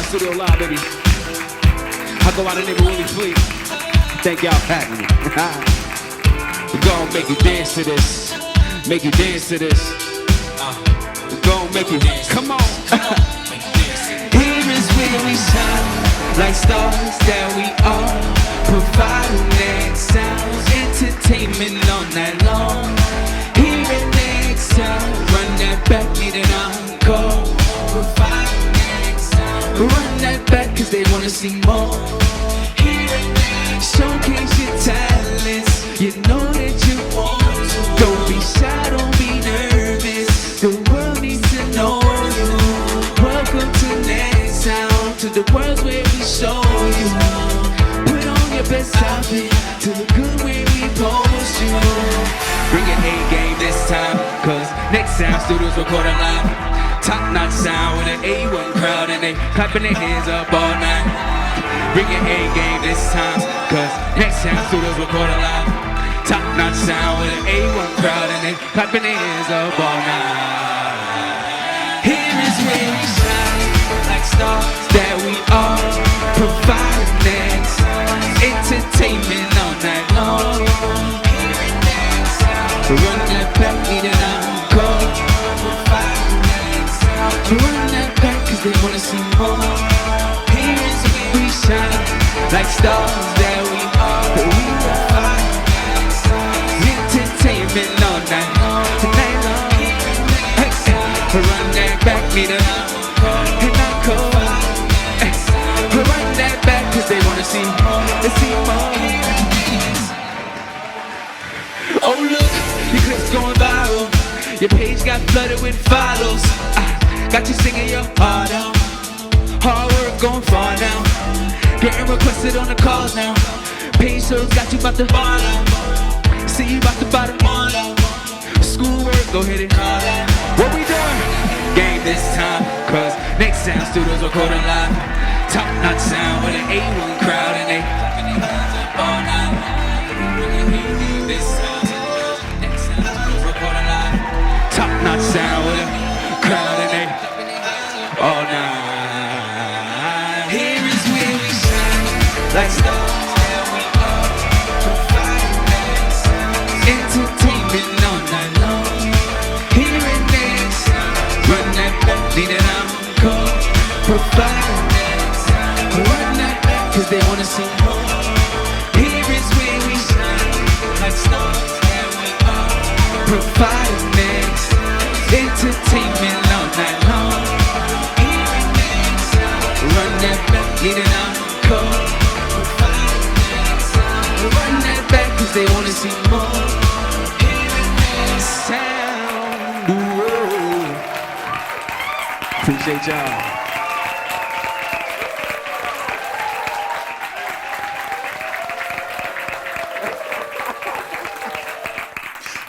Sound Studio Live, baby. I go out the name of Willy Flee. Thank y'all for having me. We're gonna make you dance to this. Make you dance to this. We're gonna make you dance. Come on. Here is where we shine, like stars that we are, providing next sounds, entertainment all night long. Here and next sound, run that back, need an encore. Providing next sound, run that back 'cause they wanna see more. Here and next, showcase your talents, you know that you want to. Don't be shy, don't be nervous, the world needs to know you. Welcome to next sound, to the world where we show you. Put on your best outfit, to the good where we post you. Bring your A game this time, 'cause next sound studios recording live. Top notch sound with an A1 crowd and they clapping their hands up all night. Bring your A game this time, 'cause next sound studios recording live. Top notch sound with an A1 crowd and they clapping their hands up all night. Here is where we shine, like stars that we are, providing next entertainment all night long. Run that back, need an encore. Providing next, run that back 'cause they wanna see more. Here is where we shine, like stars that we are, we provide entertainment all night long. Tonight long, run that back, need an encore. Run that back 'cause they wanna see more. Let's see more. Oh look, your clip's going viral. Your page got flooded with follows. Got you singing your heart out. Hard work going far now. Getting requested on the calls now. Page shows got you about to bottom. See you about to bottom all out. Schoolwork, go hit it all out. What we doing? Game this time, 'cause next sound studios recording live. Top notch sound with an A1 crowd and they clapping their hands up all night. This time, next sound studios recording live. Top notch sound with a crowd and they all night. Here is where we shine, like stars that we are, providing next entertainment all night long. Here and next, run that back, need an encore. Providing next, run that back 'cause they wanna see more. Here is where we shine, like stars that we are, providing next entertainment all night long. Here and next, run that back, need an encore. Providing next, run that back 'cause they wanna see more. Here and next sound. Whoa. Appreciate y'all.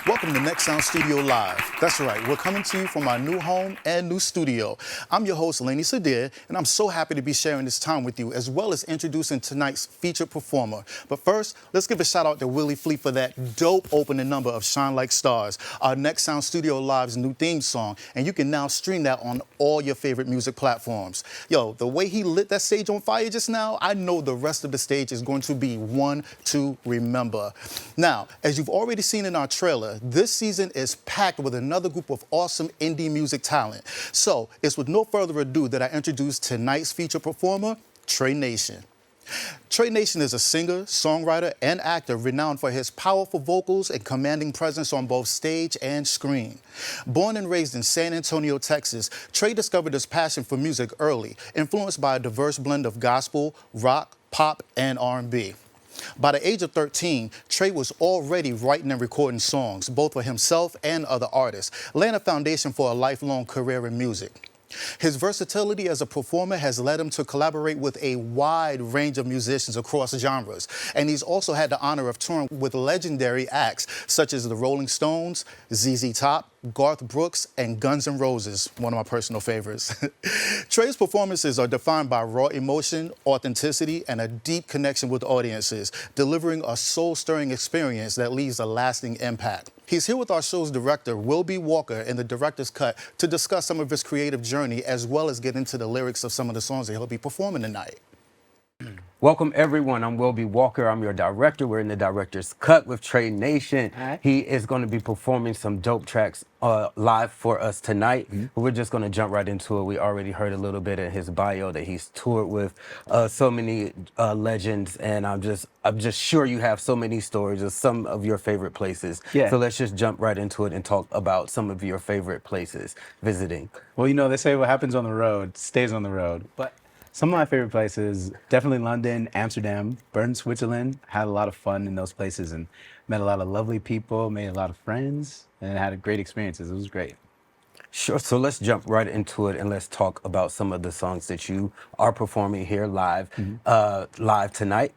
Welcome to Next Sound Studio Live. That's right, we're coming to you from our new home and new studio. I'm your host, Leni Sydir, and I'm so happy to be sharing this time with you, as well as introducing tonight's featured performer. But first, let's give a shout out to Willy Flee for that dope opening number of Shine Like Stars, our Next Sound Studio Live's new theme song, and you can now stream that on all your favorite music platforms. Yo, the way he lit that stage on fire just now, I know the rest of the stage is going to be one to remember. Now, as you've already seen in our trailer, this season is packed with another group of awesome indie music talent. So it's with no further ado that I introduce tonight's featured performer, Tre Nation. Tre Nation is a singer, songwriter, and actor renowned for his powerful vocals and commanding presence on both stage and screen. Born and raised in San Antonio, Texas, Tre discovered his passion for music early, influenced by a diverse blend of gospel, rock, pop, and R&B. By the age of 13, Tre was already writing and recording songs, both for himself and other artists, laying a foundation for a lifelong career in music. His versatility as a performer has led him to collaborate with a wide range of musicians across genres, and he's also had the honor of touring with legendary acts such as the Rolling Stones, ZZ Top, Garth Brooks, and Guns N' Roses, one of my personal favorites. Tre's performances are defined by raw emotion, authenticity, and a deep connection with audiences, delivering a soul-stirring experience that leaves a lasting impact. He's here with our show's director, Wilby Walker, in the director's cut to discuss some of his creative journey as well as get into the lyrics of some of the songs that he'll be performing tonight. Welcome everyone, I'm Wilby Walker, I'm your director. We're in the director's cut with Tre Nation. Right. He is going to be performing some dope tracks live for us tonight. We're just going to jump right into it. We already heard a little bit in his bio that he's toured with so many legends, and I'm just sure you have so many stories of some of your favorite places. Yeah. So let's just jump right into it and talk about some of your favorite places visiting. Well, you know, they say what happens on the road stays on the road. But some of my favorite places, definitely London, Amsterdam, Bern, Switzerland. Had a lot of fun in those places and met a lot of lovely people, made a lot of friends, and had great experiences. It was great. Sure, so let's jump right into it and let's talk about some of the songs that you are performing here live, live tonight,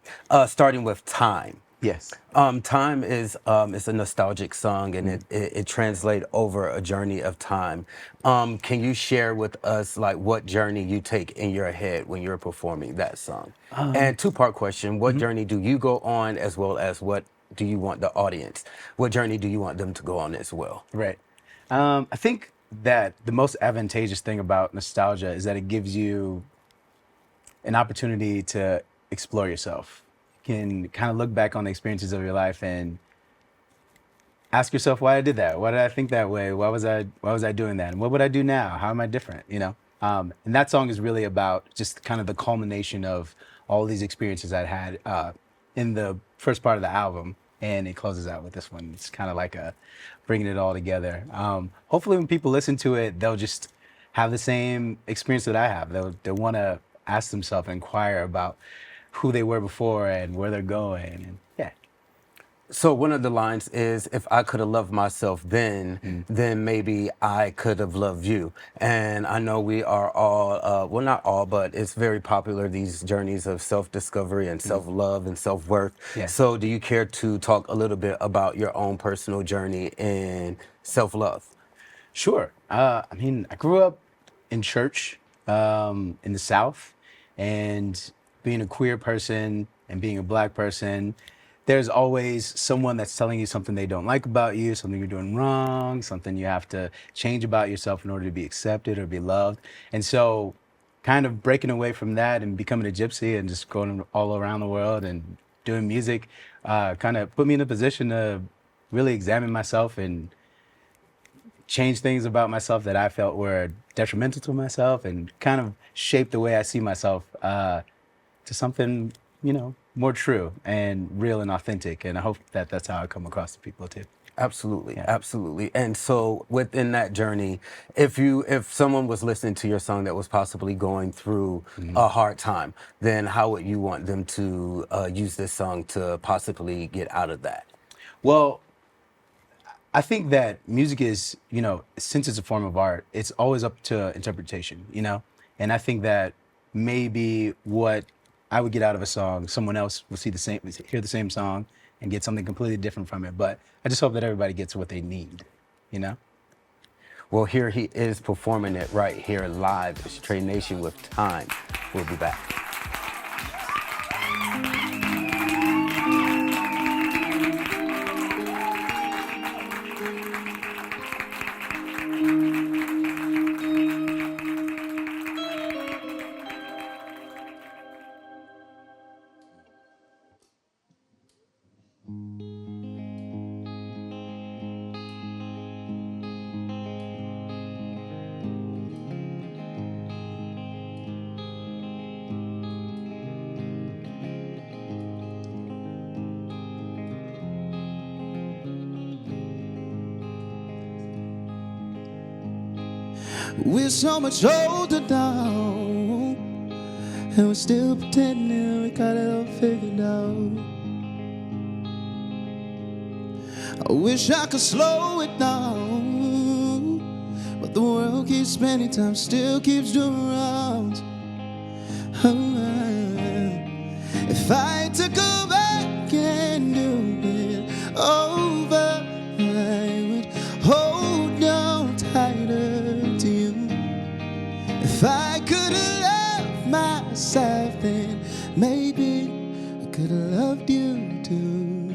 starting with Time. Yes. Time is it's a nostalgic song, and it translates over a journey of time. Can you share with us like what journey you take in your head when you're performing that song? And two-part question, what journey do you go on, as well as what do you want the audience, what journey do you want them to go on as well? Right. I think that the most advantageous thing about nostalgia is that it gives you an opportunity to explore yourself. You can kind of look back on the experiences of your life and ask yourself why I did that. Why did I think that way? Why was I doing that? And what would I do now? How am I different? You know? And that song is really about just kind of the culmination of all these experiences I had in the first part of the album. And it closes out with this one. It's kind of like bringing it all together. Hopefully when people listen to it, they'll just have the same experience that I have. They'll want to ask themselves and inquire about who they were before and where they're going. And yeah. So one of the lines is, if I could have loved myself then, then maybe I could have loved you. And I know we are all, well, not all, but it's very popular, these journeys of self-discovery and self-love and self-worth. Yeah. So do you care to talk a little bit about your own personal journey in self-love? Sure. I mean, I grew up in church in the South, and being a queer person and being a Black person, there's always someone that's telling you something they don't like about you, something you're doing wrong, something you have to change about yourself in order to be accepted or be loved. And so kind of breaking away from that and becoming a gypsy and just going all around the world and doing music kind of put me in a position to really examine myself and change things about myself that I felt were detrimental to myself, and kind of shape the way I see myself to something, you know, more true and real and authentic. And I hope that that's how I come across to people too. Absolutely, Yeah. absolutely. And so within that journey, if someone was listening to your song that was possibly going through a hard time, then how would you want them to use this song to possibly get out of that? Well, I think that music is, you know, since it's a form of art, it's always up to interpretation, you know? And I think that maybe what I would get out of a song, someone else will hear the same song and get something completely different from it. But I just hope that everybody gets what they need, you know? Well, here he is performing it right here live. It's Tre Nation with Time. We'll be back. We're so much older now, and we're still pretending we got it all figured out. I wish I could slow it down, but the world keeps spinning, time still keeps doing rounds. If I had to go back and do it over, I would hold on could have loved myself, then maybe I could have loved you too.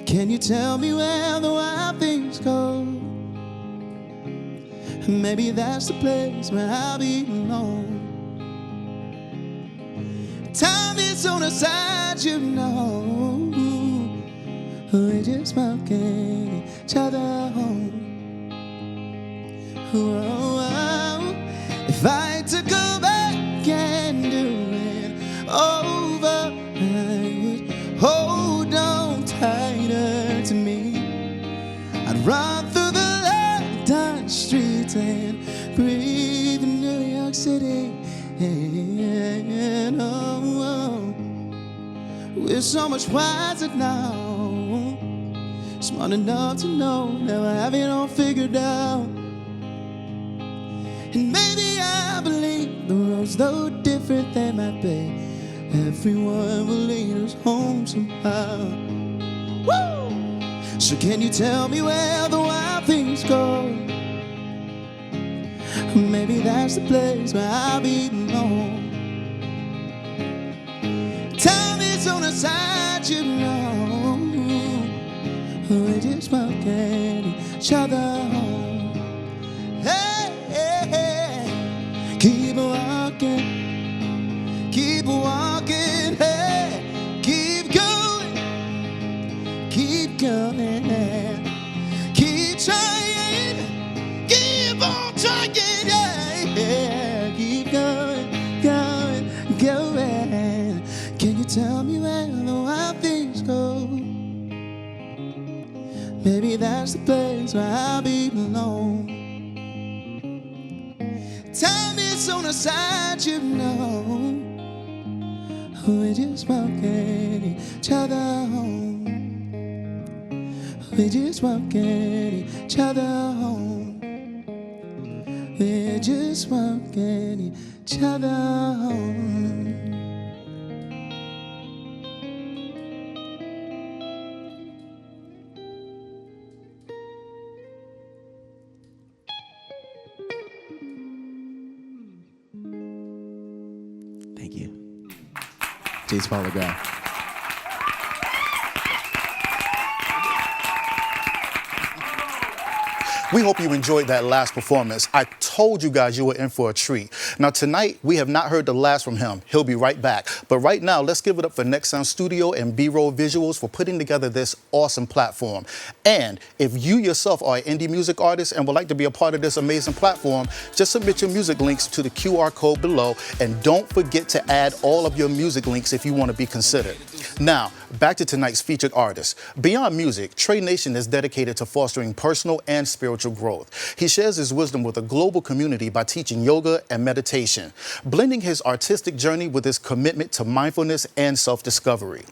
Can you tell me where the wild things go? Maybe that's the place where I'll be alone. Time is on our side, you know. We're just walking each other home. Oh, if I had to go back and do it over, I would hold on tighter to me. I'd run through the dark streets and breathe in New York City. And we're so much wiser now, smart enough to know never have it all figured out. And maybe I believe the roads, though different they might be, everyone will lead us home somehow. Woo! So can you tell me where the wild things go? Maybe that's the place where I'll be alone. Time is on our side, you know. We're just walking each other home. Hey, hey, hey. Keep walking, hey. Keep going, keep going, keep trying, keep on trying, yeah. Keep going, going, going. Can you tell me where the wild things go? Maybe that's the place where I'll be alone. Time is on our side, you know. We're just walking each other home. We're just walking each other home. We're just walking each other home. Thank you. Jace Lagraff. We hope you enjoyed that last performance. I told you guys you were in for a treat. Now tonight, we have not heard the last from him. He'll be right back. But right now, let's give it up for Next Sound Studio and B-Roll Visuals for putting together this awesome platform. And if you yourself are an indie music artist and would like to be a part of this amazing platform, just submit your music links to the QR code below. And don't forget to add all of your music links if you want to be considered. Now, back to tonight's featured artist. Beyond music, Tre Nation is dedicated to fostering personal and spiritual growth. He shares his wisdom with a global community by teaching yoga and meditation, blending his artistic journey with his commitment to mindfulness and self-discovery.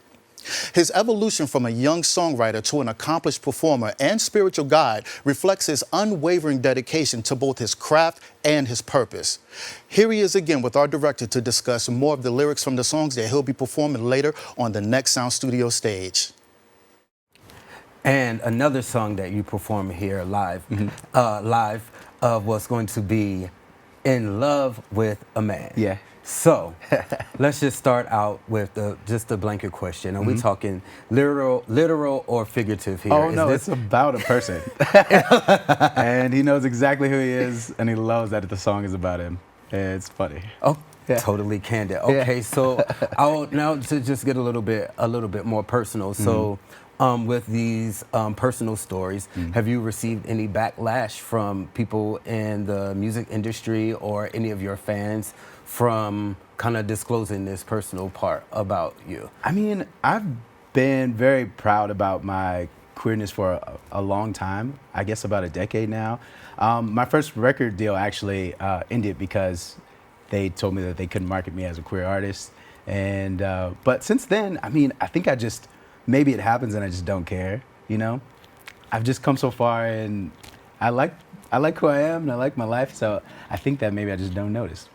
His evolution from a young songwriter to an accomplished performer and spiritual guide reflects his unwavering dedication to both his craft and his purpose. Here he is again with our director to discuss more of the lyrics from the songs that he'll be performing later on the Next Sound Studio stage. And another song that you perform here live, was going to be In Love with a Man. Yeah. So let's just start out with just a blanket question. Are we talking literal or figurative here? Oh, no, it's about a person. And he knows exactly who he is, and he loves that the song is about him. It's funny. Oh, yeah. Totally candid. Okay, so I'll now to just get a little bit more personal. So with these personal stories, have you received any backlash from people in the music industry or any of your fans from kind of disclosing this personal part about you? I mean, I've been very proud about my queerness for a long time, I guess about a decade now. My first record deal actually ended because they told me that they couldn't market me as a queer artist. And but since then, I mean, I think maybe it happens and I just don't care, you know? I've just come so far, and I like who I am and I like my life, so I think that maybe I just don't notice,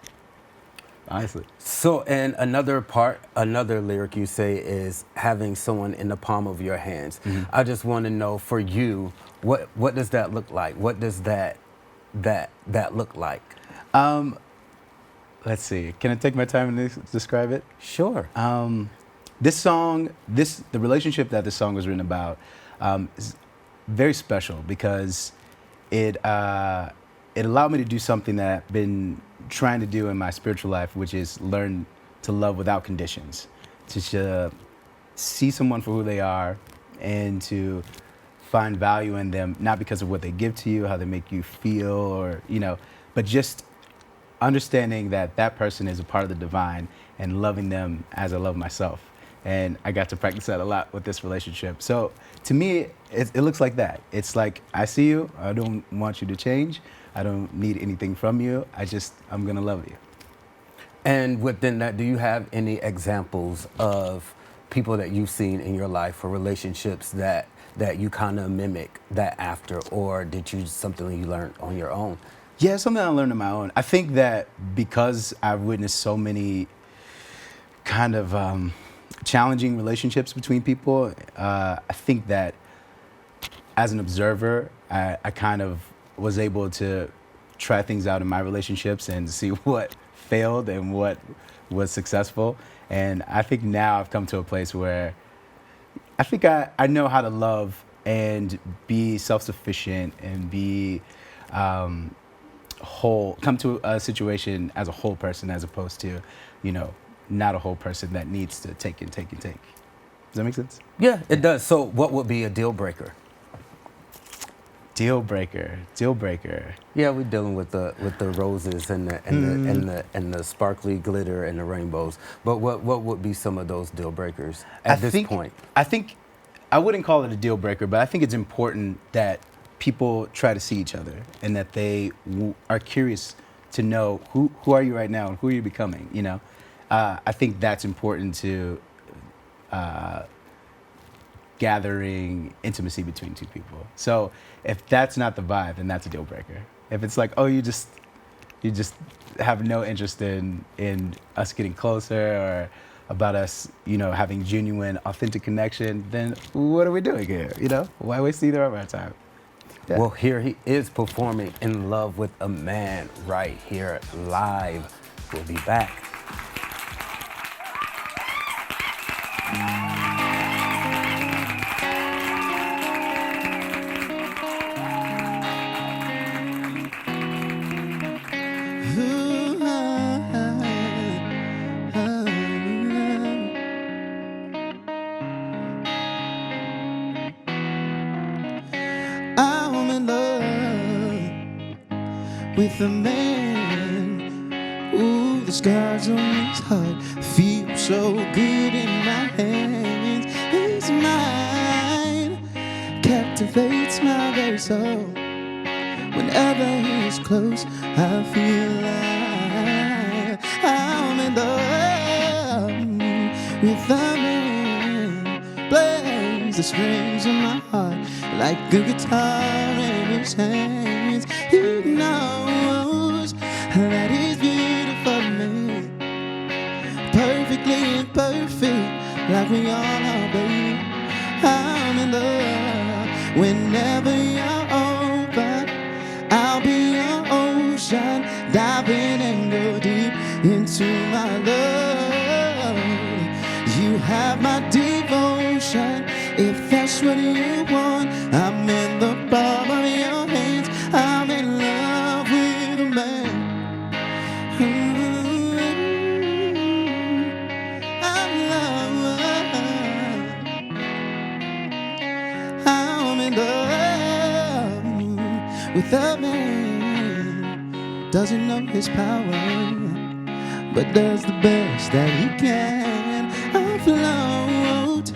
honestly. So, and another lyric you say is having someone in the palm of your hands. I just want to know, for you, what does that look like? What does that look like? let's see. Can I take my time and describe it? Sure. This song, the relationship that this song was written about, is very special because it allowed me to do something that I've been trying to do in my spiritual life, which is learn to love without conditions, to see someone for who they are, and to find value in them, not because of what they give to you, how they make you feel, or but just understanding that that person is a part of the divine and loving them as I love myself. And I got to practice that a lot with this relationship. So to me, it looks like that. It's like, I see you, I don't want you to change, I don't need anything from you, I'm gonna love you. And within that, do you have any examples of people that you've seen in your life or relationships that you kind of mimic that after, or did you something you learned on your own? Yeah, something I learned on my own. I think that because I've witnessed so many kind of challenging relationships between people, I think that as an observer, I kind of was able to try things out in my relationships and see what failed and what was successful. And I think now I've come to a place where I think I know how to love and be self-sufficient and be whole, come to a situation as a whole person as opposed to, not a whole person that needs to take and take and take. Does that make sense? Yeah, it does. So what would be a deal breaker? Deal breaker. Yeah, we're dealing with the roses and the sparkly glitter and the rainbows. But what would be some of those deal breakers at this point? I think I wouldn't call it a deal breaker, but I think it's important that people try to see each other and that they are curious to know who are you right now and who are you becoming. I think that's important to gathering intimacy between two people. So if that's not the vibe, then that's a deal breaker. If it's like, oh, you just have no interest in us getting closer or about us, having genuine, authentic connection, then what are we doing here? Why waste either of our time? Yeah. Well, here he is performing In Love with a Man right here live. We'll be back. I'm in love with a man. Ooh, the scars on his heart feel so good in my hands. His mind captivates my very soul. Whenever he's close, I feel like I'm in love with a man. Plays the strings of my heart like a guitar in his hands. He knows that he's beautiful to me, perfectly imperfect, like we all are, baby. I'm in love whenever you're open. I'll be your ocean, dive in and go deep into my love. You have my devotion, if that's what you want. I'm in the palm of your hands. I'm in love with a man. I'm in love with a man. Doesn't know his power, but does the best that he can. Afloat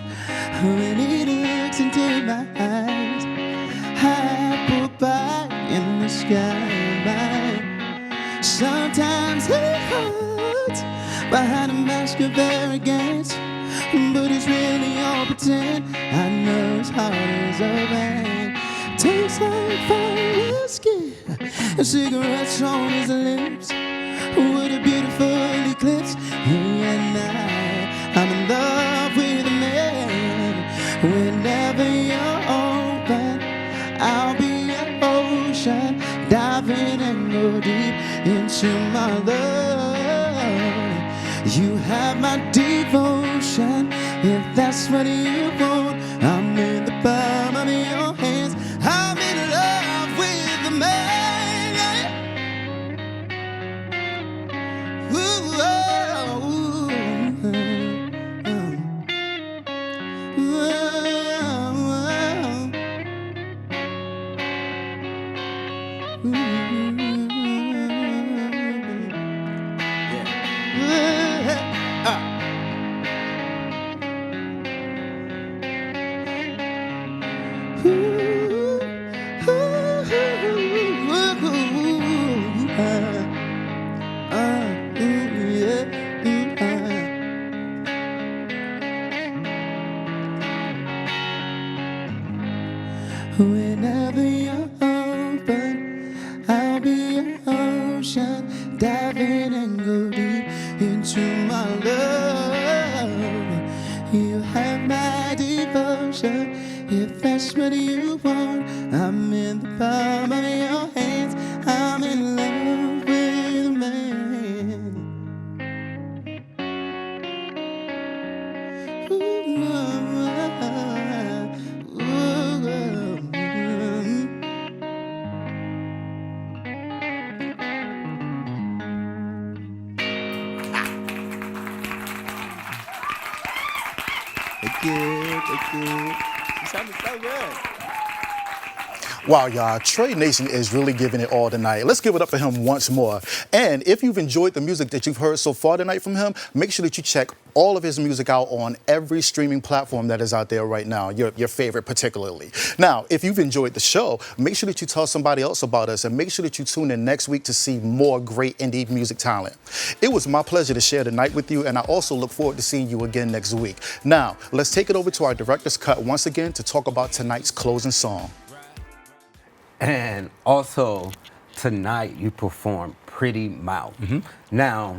when he looks into my eyes, apple pie in the sky. Sometimes he hides behind a mask of arrogance, but it's really all pretend. I know his heart is a man. Tastes like fine whiskey, cigarettes on his lips. What a beautiful eclipse. He and I'm in love with a man. Whenever you're open, I'll be your ocean, dive in and go deep into my love. You have my devotion. If that's what you want, I'm in the palm of your hands. I'm in love with the man. Yeah. Ooh, oh, ooh, ooh, ooh, Whenever you're open, I'll be your ocean. Dive in and go deep into my love. You have my devotion. If that's what you want, I'm in the palm of your hands. I'm in love with a man. Ooh, ooh, ooh. Thank you. You sounded so good. Wow, y'all, Tre Nation is really giving it all tonight. Let's give it up for him once more. And if you've enjoyed the music that you've heard so far tonight from him, make sure that you check all of his music out on every streaming platform that is out there right now, your favorite particularly. Now, if you've enjoyed the show, make sure that you tell somebody else about us and make sure that you tune in next week to see more great indie music talent. It was my pleasure to share the night with you, and I also look forward to seeing you again next week. Now, let's take it over to our director's cut once again to talk about tonight's closing song. And also, tonight you performed Pretty Mouth. Now,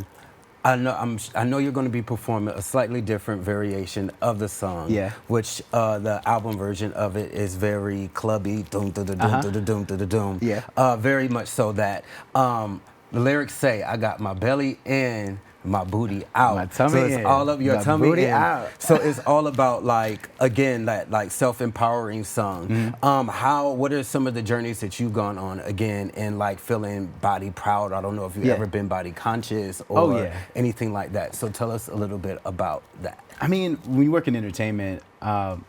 I know you're going to be performing a slightly different variation of the song. Yeah. Which the album version of it is very clubby, doom da da doom da da doom da da doom. Yeah. Very much so that the lyrics say, "I got my belly in, my booty out." My tummy so it's in, all of your my tummy booty in. out. So it's all about that self-empowering song. What are some of the journeys that you've gone on again in feeling body proud? I don't know if you've ever been body conscious or anything like that. So tell us a little bit about that. I mean, when you work in entertainment, I'm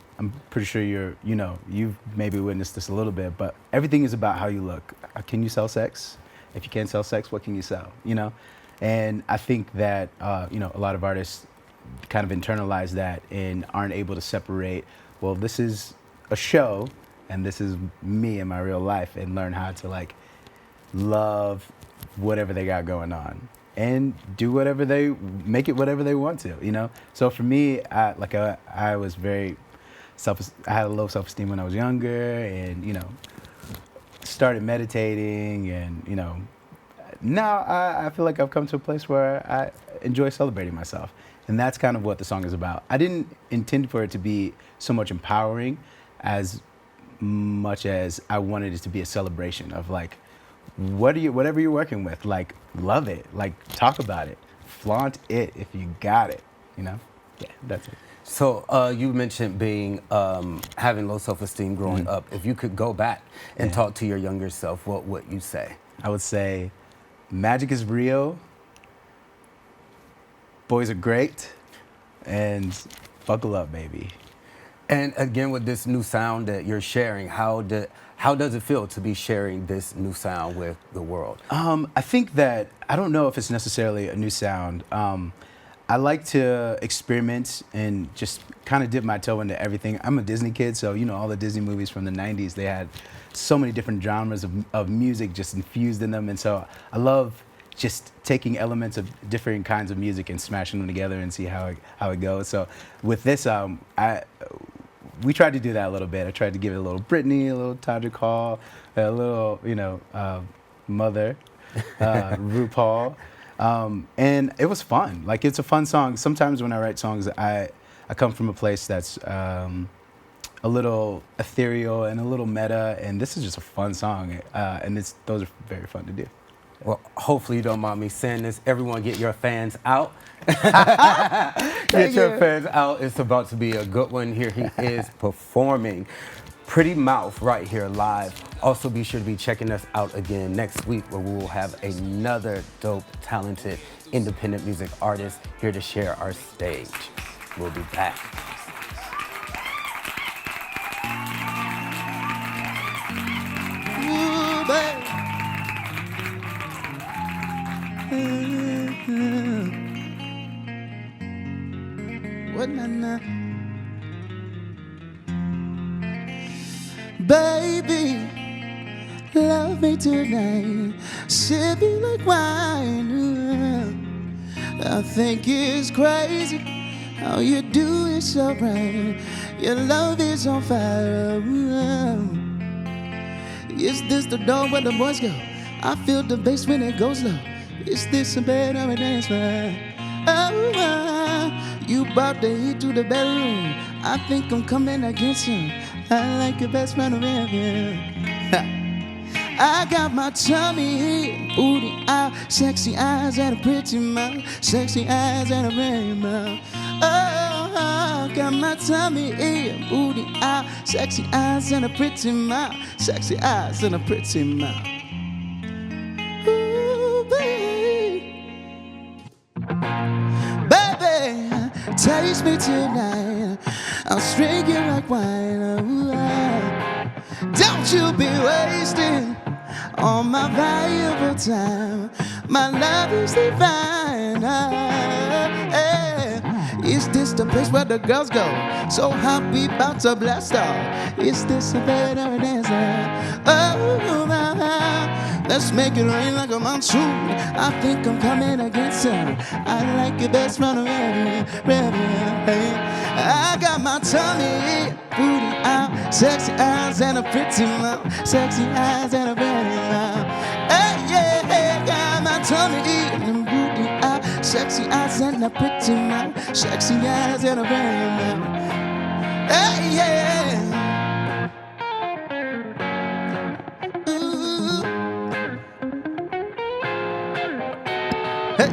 pretty sure you've maybe witnessed this a little bit, but everything is about how you look. Can you sell sex? If you can't sell sex, what can you sell? And I think that a lot of artists kind of internalize that and aren't able to separate, well, this is a show and this is me in my real life, and learn how to love whatever they got going on and do whatever they make it whatever they want to. So for me, I was very I had a low self-esteem when I was younger, and started meditating, and now I feel like I've come to a place where I enjoy celebrating myself. And that's kind of what the song is about. I didn't intend for it to be so much empowering as much as I wanted it to be a celebration of whatever you're working with, love it, talk about it, flaunt it if you got it, Yeah, that's it. So you mentioned having low self-esteem growing up. If you could go back and talk to your younger self, what would you say? I would say, magic is real, boys are great, and buckle up, baby. And again, with this new sound that you're sharing, how does it feel to be sharing this new sound with the world? I think that, I don't know if it's necessarily a new sound. I like to experiment and just kind of dip my toe into everything. I'm a Disney kid, so all the Disney movies from the 90s, they had so many different genres of music just infused in them. And so I love just taking elements of different kinds of music and smashing them together and see how it goes. So with this, we tried to do that a little bit. I tried to give it a little Britney, a little Todrick Hall, a little, Mother, RuPaul. And it was fun. It's a fun song. Sometimes when I write songs, I come from a place that's a little ethereal and a little meta, and this is just a fun song. And those are very fun to do. Well, hopefully you don't mind me saying this. Everyone get your fans out. Get your fans out. It's about to be a good one. Here he is performing. Pretty Mouth right here live. Also be sure to be checking us out again next week where we will have another dope, talented, independent music artist here to share our stage. We'll be back. Ooh, babe. What na? Baby, love me tonight. Sip me like wine. I think it's crazy how you do it so right. Your love is on fire. Is this the door where the boys go? I feel the bass when it goes low. Is this a bed or a dance floor? Oh, you brought the heat to the bedroom. I think I'm coming against you. I like your best friend around here. I got my tummy in, booty out, sexy eyes and a pretty mouth, sexy eyes and a pretty mouth. Oh, I got my tummy in, booty out, sexy eyes and a pretty mouth, sexy eyes and a pretty mouth. Ooh, baby, baby, taste me tonight. I'll string you like wine. Ooh, don't you be wasting all my valuable time. My love is divine. Is this the place where the girls go? So hot we bout to blast off. Is this a bed or a dancer? Oh, let's make it rain like a monsoon. I think I'm coming against her. I like your best friend around here. I got my tummy, booty out, sexy eyes and a pretty mouth, sexy eyes and a pretty mouth. Hey, yeah, hey, got my tummy and booty out, sexy eyes and a pretty mouth, sexy eyes and a pretty mouth. Hey, yeah. Ooh. Hey.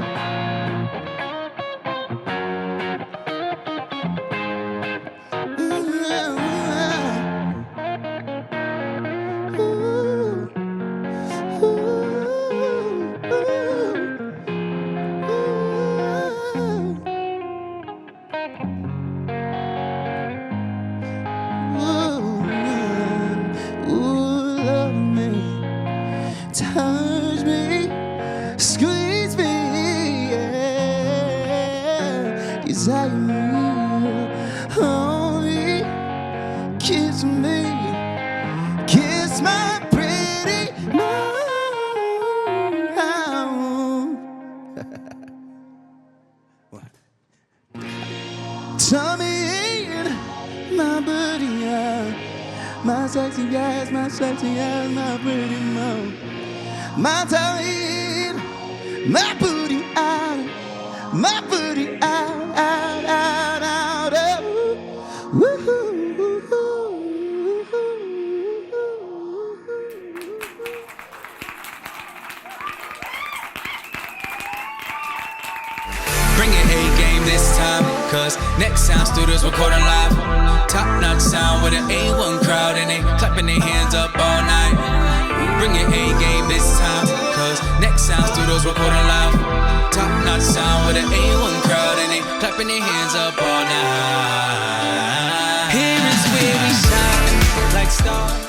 Touch me, squeeze me, yeah. Desire me, hold me, kiss me, kiss my pretty mouth. Tummy in my booty out, my sexy eyes, my pretty mouth. My tummy, my booty out, my booty out, out, out, out, out. Woo-hoo, woo-hoo. Bring your A game this time, cause Next Sound Studios recording live. Top notch sound with an A1 crowd and they clapping their hands up all night. Bring your A game this time, cause Next Sound Studios recording live. Top notch sound with an A1 crowd and they clapping their hands up all night. Here is where we shine like stars.